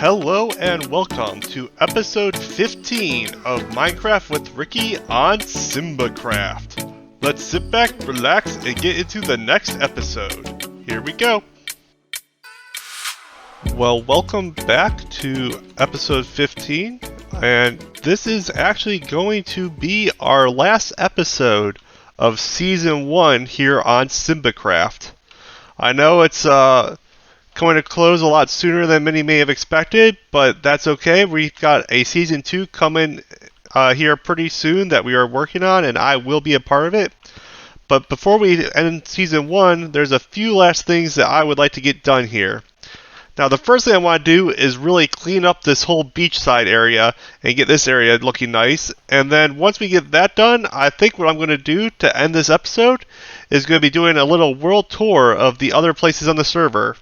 Hello and welcome to episode 15 of Minecraft with Ricky on SimbaCraft. Let's sit back, relax, and get into the next episode. Here we go. Well, welcome back to episode 15, and this is actually going to be our last episode of season 1 here on SimbaCraft. I know it's going to close a lot sooner than many may have expected, but that's okay. We've got a season 2 coming here pretty soon that we are working on, and I will be a part of it. But before we end season 1, there's a few last things that I would like to get done here. Now, the first thing I want to do is really clean up this whole beachside area and get this area looking nice. And then once we get that done, I think what I'm going to do to end this episode is going to be doing a little world tour of the other places on the server.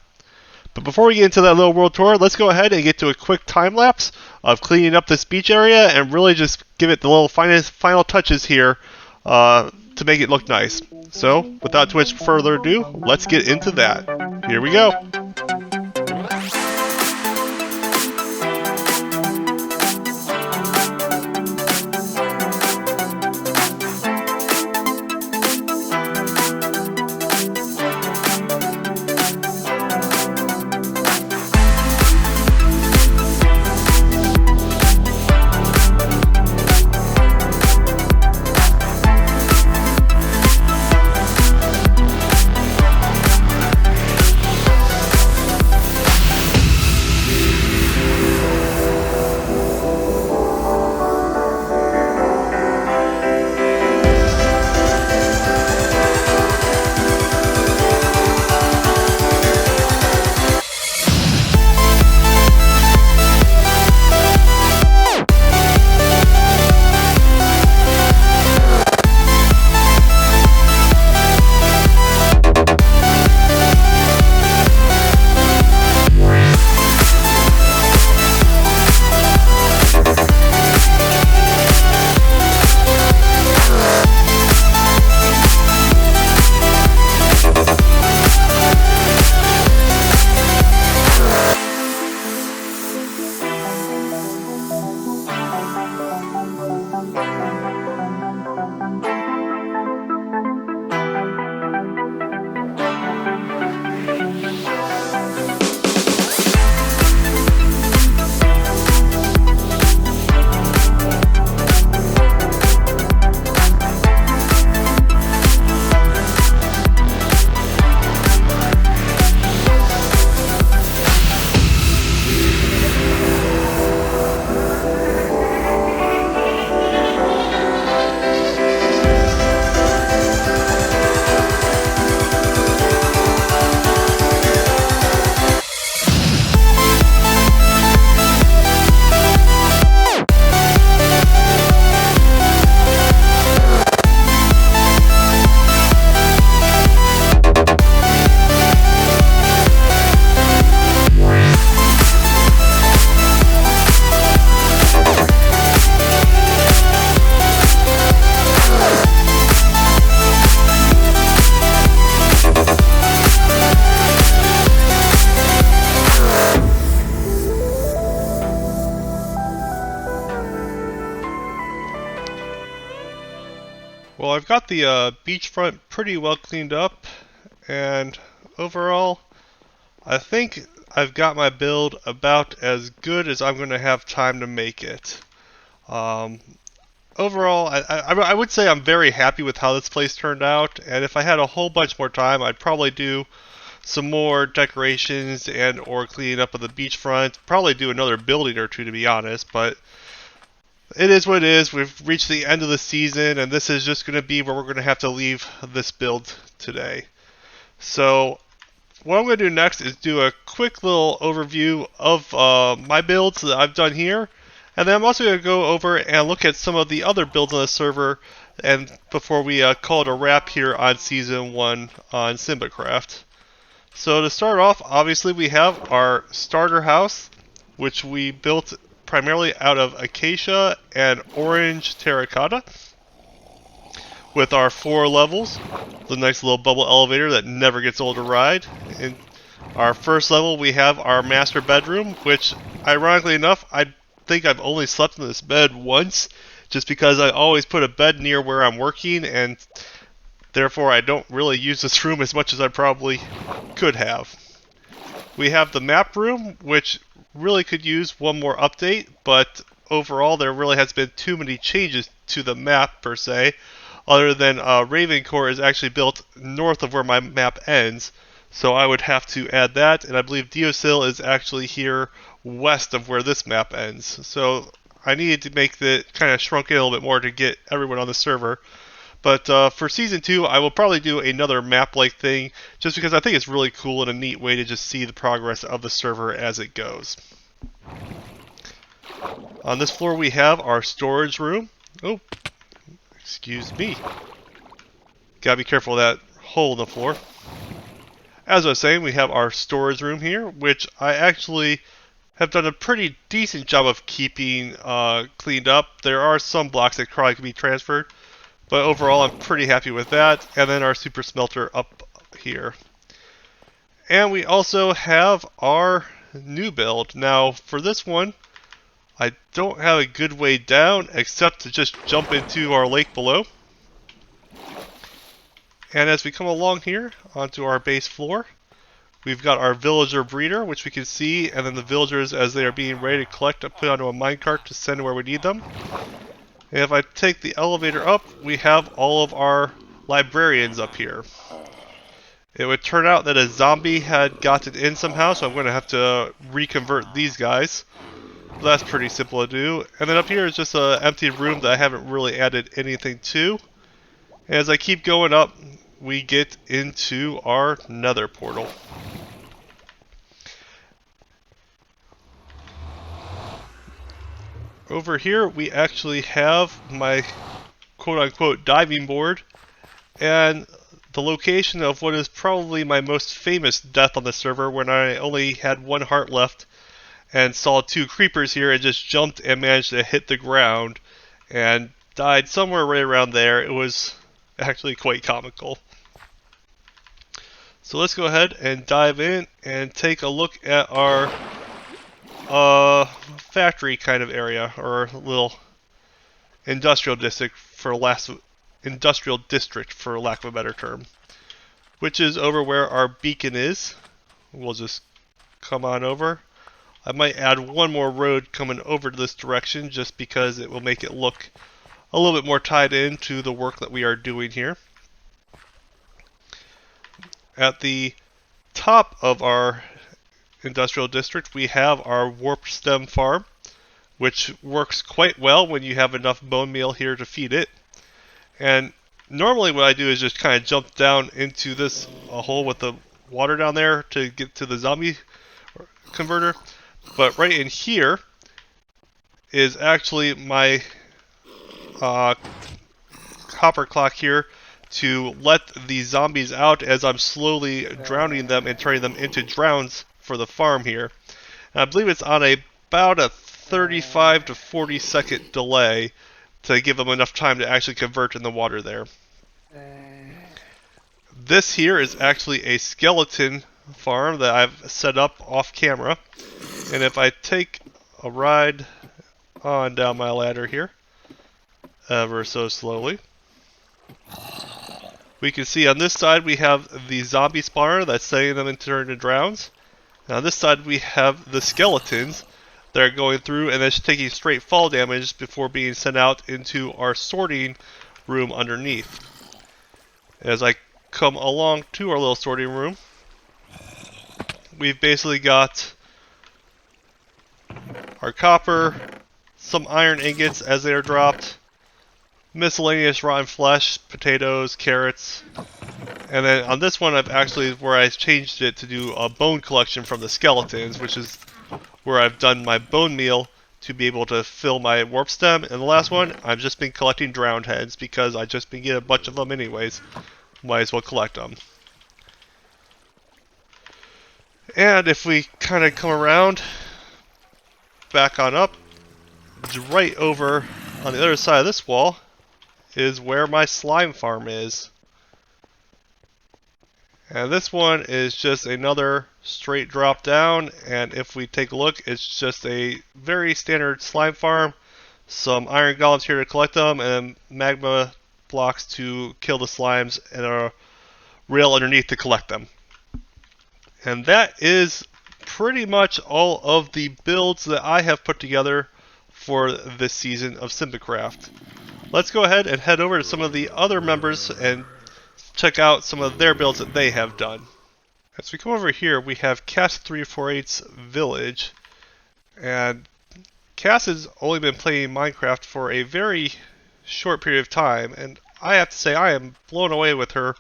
But before we get into that little world tour, let's go ahead and get to a quick time lapse of cleaning up this beach area and really just give it the little final touches here to make it look nice. So, without too much further ado, let's get into that. Here we go. Well, I've got the beachfront pretty well cleaned up, and overall, I think I've got my build about as good as I'm going to have time to make it. Overall, I would say I'm very happy with how this place turned out, and if I had a whole bunch more time, I'd probably do some more decorations and or cleaning up of the beachfront. Probably do another building or two, to be honest, but it is what it is. We've reached the end of the season, and this is just going to be where we're going to have to leave this build today. So what I'm going to do next is do a quick little overview of my builds that I've done here, and then I'm also going to go over and look at some of the other builds on the server and before we call it a wrap here on Season 1 on SimbaCraft. So to start off, obviously we have our starter house, which we built primarily out of acacia and orange terracotta with our 4 levels. The nice little bubble elevator that never gets old to ride. And Our first level, we have our master bedroom, which, ironically enough, I think I've only slept in this bed once, just because I always put a bed near where I'm working, and therefore I don't really use this room as much as I probably could have. We have the map room, which really could use one more update, but overall there really has been too many changes to the map per se, other than Ravencore is actually built north of where my map ends, so I would have to add that, and I believe Deosil is actually here west of where this map ends. So I needed to make the kind of shrunk in a little bit more to get everyone on the server. But for Season 2, I will probably do another map-like thing, just because I think it's really cool and a neat way to just see the progress of the server as it goes. On this floor we have our storage room. Oh, excuse me. Gotta be careful of that hole in the floor. As I was saying, we have our storage room here, which I actually have done a pretty decent job of keeping cleaned up. There are some blocks that probably can be transferred, but overall I'm pretty happy with that. And then our super smelter up here. And we also have our new build. Now for this one, I don't have a good way down except to just jump into our lake below. And as we come along here onto our base floor, we've got our villager breeder, which we can see, and then the villagers as they are being ready to collect and put onto a minecart to send where we need them. And if I take the elevator up, we have all of our librarians up here. It would turn out that a zombie had gotten in somehow, so I'm going to have to reconvert these guys. That's pretty simple to do. And then up here is just an empty room that I haven't really added anything to. And as I keep going up, we get into our nether portal. Over here we actually have my quote-unquote diving board and the location of what is probably my most famous death on the server, when I only had one heart left and saw two creepers here and just jumped and managed to hit the ground and died somewhere right around there. It was actually quite comical. So let's go ahead and dive in and take a look at our factory kind of area, or little industrial district for lack of a better term, which is over where our beacon is. We'll just come on over. I might add one more road coming over to this direction just because it will make it look a little bit more tied into the work that we are doing here. At the top of our industrial district, we have our warp stem farm, which works quite well when you have enough bone meal here to feed it. And normally what I do is just kind of jump down into this hole with the water down there to get to the zombie converter. But right in here is actually my copper clock here to let the zombies out as I'm slowly drowning them and turning them into drowns for the farm here. And I believe it's on about a 35 to 40 second delay to give them enough time to actually convert in the water there. This here is actually a skeleton farm that I've set up off camera. And if I take a ride on down my ladder here, ever so slowly, we can see on this side we have the zombie spawner that's setting them into drowns. And on this side we have the skeletons that are going through and it's taking straight fall damage before being sent out into our sorting room underneath. As I come along to our little sorting room, we've basically got our copper, some iron ingots as they are dropped, miscellaneous rotten flesh, potatoes, carrots, and then on this one I've actually, where I changed it to do a bone collection from the skeletons, which is where I've done my bone meal to be able to fill my warp stem. And the last one, I've just been collecting drowned heads because I've just been getting a bunch of them anyways. Might as well collect them. And if we kind of come around, back on up, right over on the other side of this wall is where my slime farm is. And this one is just another straight drop down, and if we take a look, it's just a very standard slime farm. Some iron golems here to collect them, and magma blocks to kill the slimes, and a rail underneath to collect them. And that is pretty much all of the builds that I have put together for this season of SimbaCraft. Let's go ahead and head over to some of the other members and check out some of their builds that they have done. As we come over here, we have Cass348's village, and Cass has only been playing Minecraft for a very short period of time, and I have to say I am blown away with her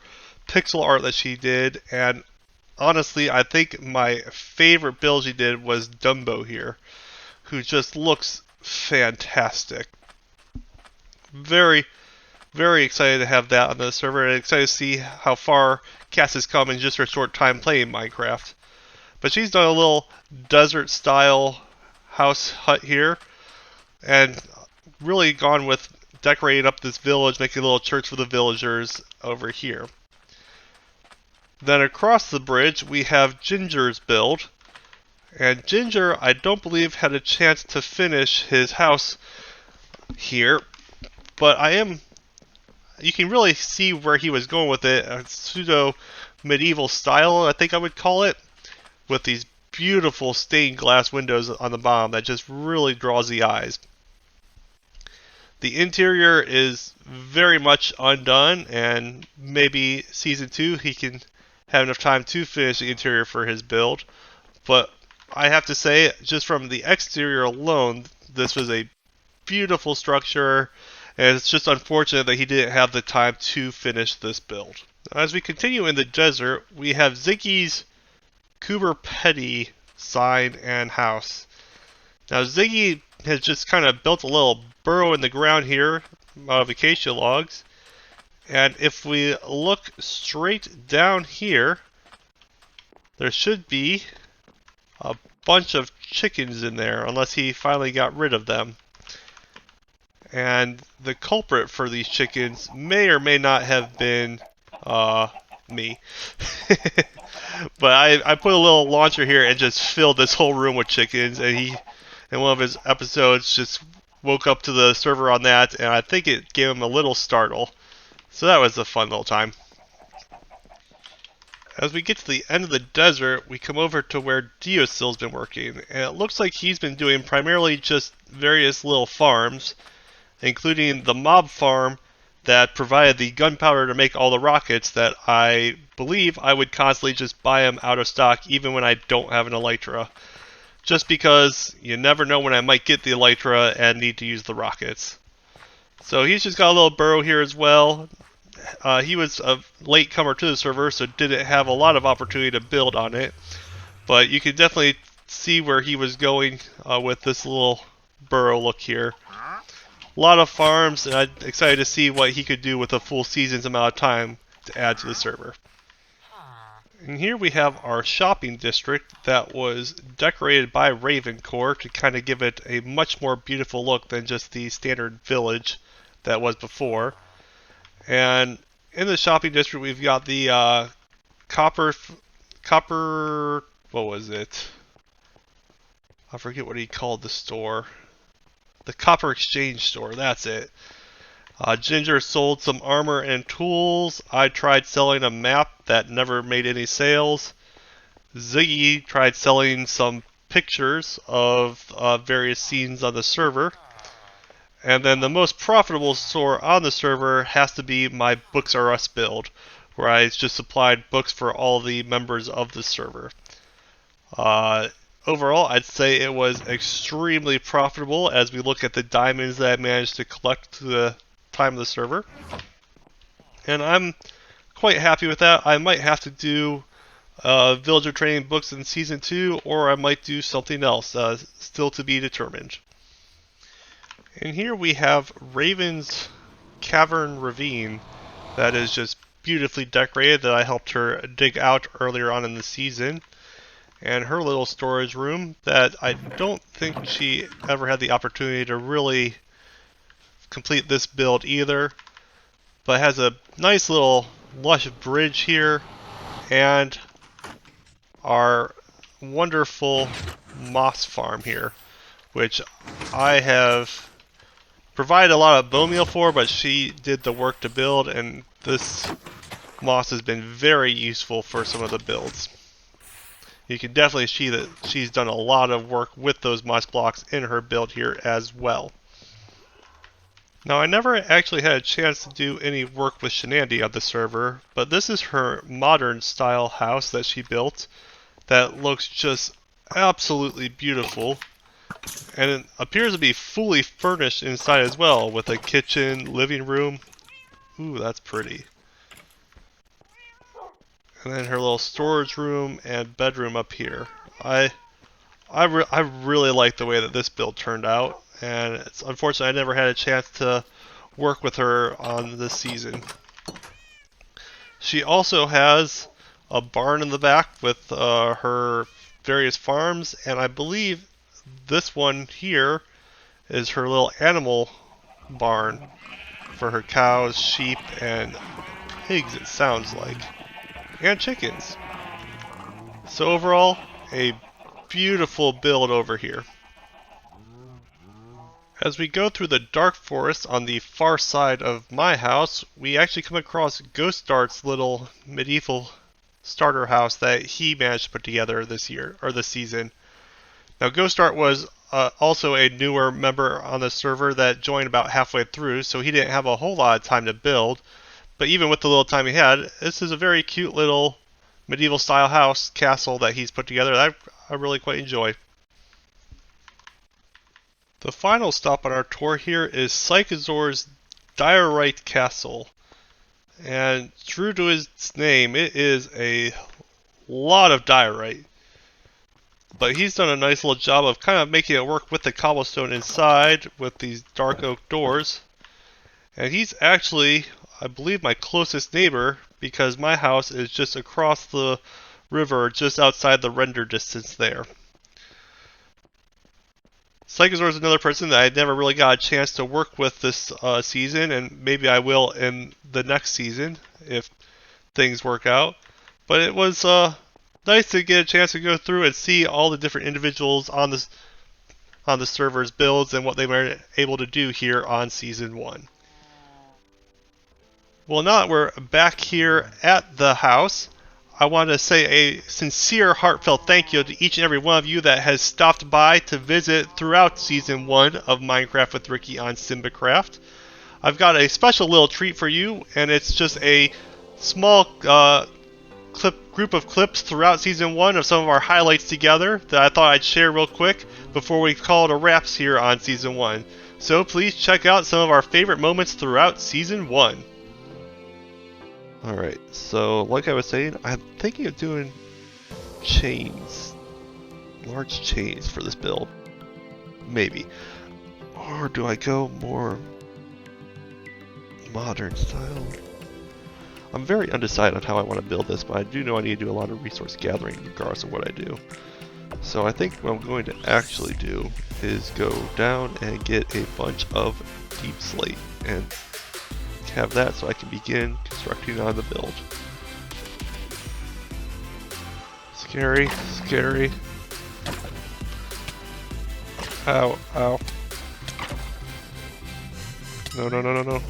pixel art that she did, and honestly I think my favorite build she did was Dumbo here, who just looks fantastic. Very excited to have that on the server, and excited to see how far Cass has come in just her short time playing Minecraft. But she's done a little desert style house hut here, and really gone with decorating up this village, making a little church for the villagers over here. Then across the bridge we have Ginger's build, and Ginger I don't believe had a chance to finish his house here, but you can really see where he was going with it, a pseudo medieval style I think I would call it, with these beautiful stained glass windows on the bottom that just really draws the eyes. The interior is very much undone, and maybe season 2 he can have enough time to finish the interior for his build, but I have to say just from the exterior alone this was a beautiful structure, and it's just unfortunate that he didn't have the time to finish this build. As we continue in the desert, we have Ziggy's Cooper Petty sign and house. Now Ziggy has just kind of built a little burrow in the ground here out of acacia logs, and if we look straight down here, there should be a bunch of chickens in there, unless he finally got rid of them. And the culprit for these chickens may or may not have been me. But I put a little launcher here and just filled this whole room with chickens, and he, in one of his episodes, just woke up to the server on that, and I think it gave him a little startle. So that was a fun little time. As we get to the end of the desert, we come over to where Diocil's been working, and it looks like he's been doing primarily just various little farms, including the mob farm that provided the gunpowder to make all the rockets that I believe I would constantly just buy them out of stock even when I don't have an elytra. Just because you never know when I might get the elytra and need to use the rockets. So he's just got a little burrow here as well. He was a late comer to the server, so didn't have a lot of opportunity to build on it. But you can definitely see where he was going with this little burrow look here. A lot of farms, and I'm excited to see what he could do with a full season's amount of time to add to the server. And here we have our shopping district that was decorated by Ravencore to kind of give it a much more beautiful look than just the standard village that was before. And in the shopping district we've got the copper, what was it? I forget what he called the store. The Copper Exchange store, that's it. Ginger sold some armor and tools. I tried selling a map that never made any sales. Ziggy tried selling some pictures of various scenes on the server. And then the most profitable store on the server has to be my Books R Us build, where I just supplied books for all the members of the server. Overall, I'd say it was extremely profitable as we look at the diamonds that I managed to collect to the time of the server. And I'm quite happy with that. I might have to do villager training books in Season 2, or I might do something else, still to be determined. And here we have Raven's Cavern Ravine that is just beautifully decorated, that I helped her dig out earlier on in the season. And her little storage room that I don't think she ever had the opportunity to really complete this build either, but has a nice little lush bridge here, and our wonderful moss farm here, which I have provided a lot of bone meal for, but she did the work to build, and this moss has been very useful for some of the builds. You can definitely see that she's done a lot of work with those moss blocks in her build here as well. Now, I never actually had a chance to do any work with Shenandy on the server, but this is her modern style house that she built that looks just absolutely beautiful, and it appears to be fully furnished inside as well, with a kitchen, living room. Ooh, that's pretty. And then her little storage room and bedroom up here. I really like the way that this build turned out, and it's unfortunate I never had a chance to work with her on this season. She also has a barn in the back with her various farms, and I believe this one here is her little animal barn for her cows, sheep, and pigs, it sounds like, and chickens. So overall, a beautiful build over here. As we go through the dark forest on the far side of my house, we actually come across Ghost Dart's little medieval starter house that he managed to put together this year, or this season. Now, Ghost Dart was also a newer member on the server that joined about halfway through, so he didn't have a whole lot of time to build. But even with the little time he had, this is a very cute little medieval style house castle that he's put together that I really quite enjoy. The final stop on our tour here is Psychozor's Diorite Castle. And true to his name, it is a lot of diorite. But he's done a nice little job of kind of making it work with the cobblestone inside with these dark oak doors. And he's actually, I believe, my closest neighbor, because my house is just across the river, just outside the render distance there. Psychozor is another person that I never really got a chance to work with this season, and maybe I will in the next season if things work out. But it was nice to get a chance to go through and see all the different individuals on the server's builds and what they were able to do here on Season 1. Well, now that we're back here at the house, I want to say a sincere, heartfelt thank you to each and every one of you that has stopped by to visit throughout Season 1 of Minecraft with Ricky on SimbaCraft. I've got a special little treat for you, and it's just a small group of clips throughout Season 1 of some of our highlights together that I thought I'd share real quick before we call it a wraps here on Season 1. So please check out some of our favorite moments throughout Season 1. Alright, so like I was saying, I'm thinking of doing chains. Large chains for this build. Maybe. Or do I go more modern style? I'm very undecided on how I want to build this, but I do know I need to do a lot of resource gathering regardless of what I do. So I think what I'm going to actually do is go down and get a bunch of deep slate and have that so I can begin constructing on the build. Scary, scary. Ow, ow. No, no, no, no, no.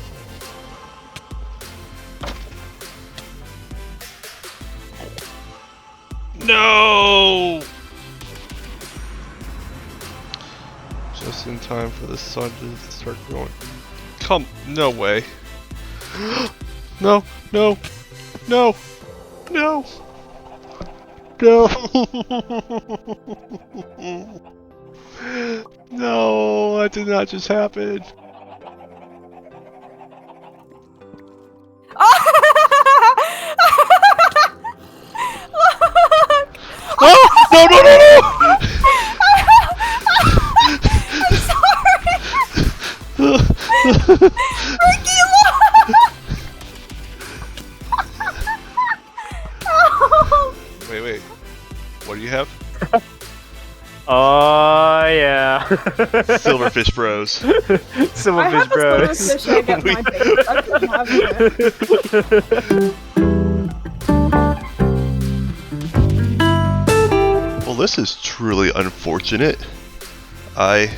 No! Just in time for the sun to start going. Come, no way. No, no, no, no, no. No, that did not just happen. Oh, no, no, no, no! I'm sorry! Ricky, Wait, what do you have? Oh yeah. Silverfish Bros. Silverfish Bros. Silverfish egg at my base. I couldn't have it. this is truly unfortunate. I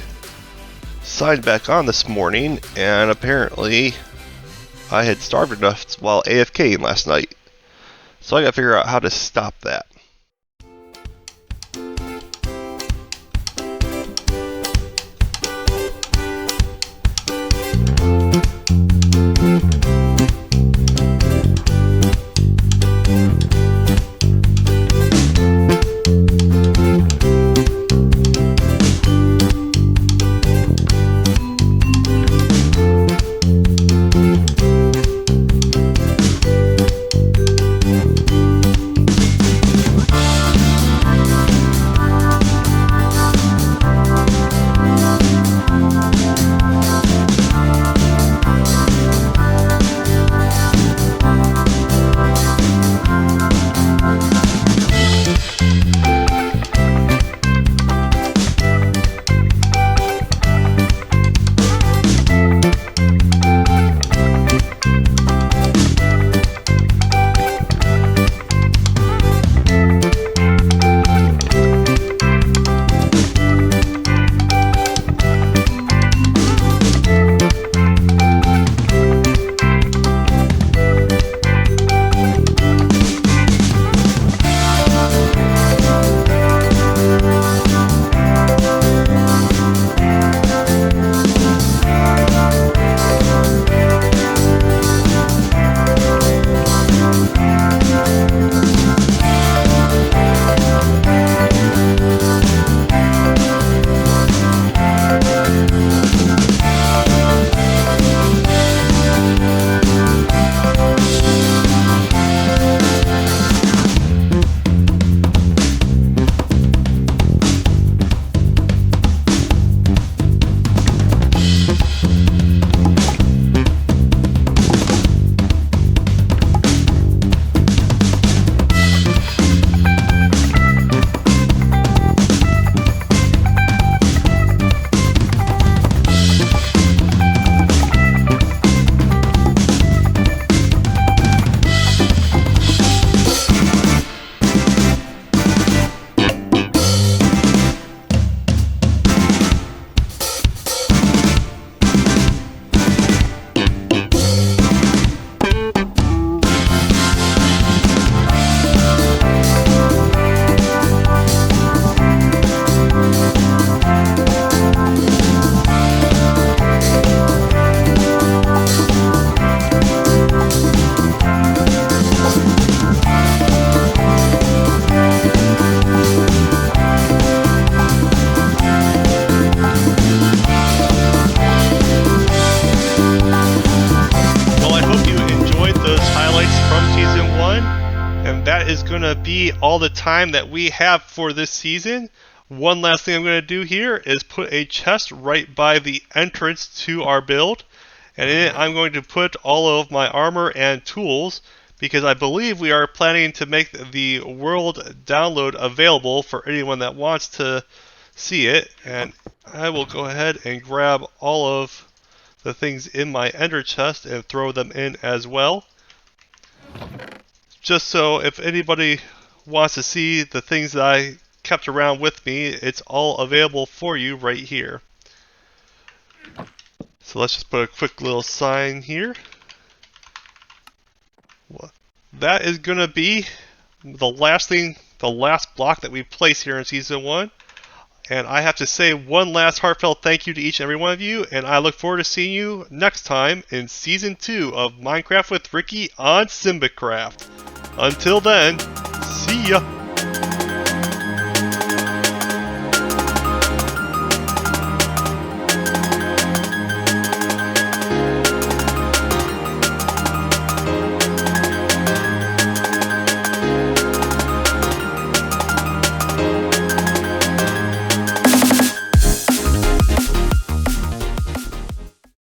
signed back on this morning, and apparently I had starved enough while AFKing last night. So I gotta figure out how to stop that. That is going to be all the time that we have for this season. One last thing I'm going to do here is put a chest right by the entrance to our build. And in it I'm going to put all of my armor and tools, because I believe we are planning to make the world download available for anyone that wants to see it. And I will go ahead and grab all of the things in my ender chest and throw them in as well. Just so if anybody wants to see the things that I kept around with me, it's all available for you right here. So let's just put a quick little sign here. Well, that is going to be the last block that we place here in Season 1. And I have to say one last heartfelt thank you to each and every one of you, and I look forward to seeing you next time in Season 2 of Minecraft with Ricky on SimbaCraft. Until then, see ya!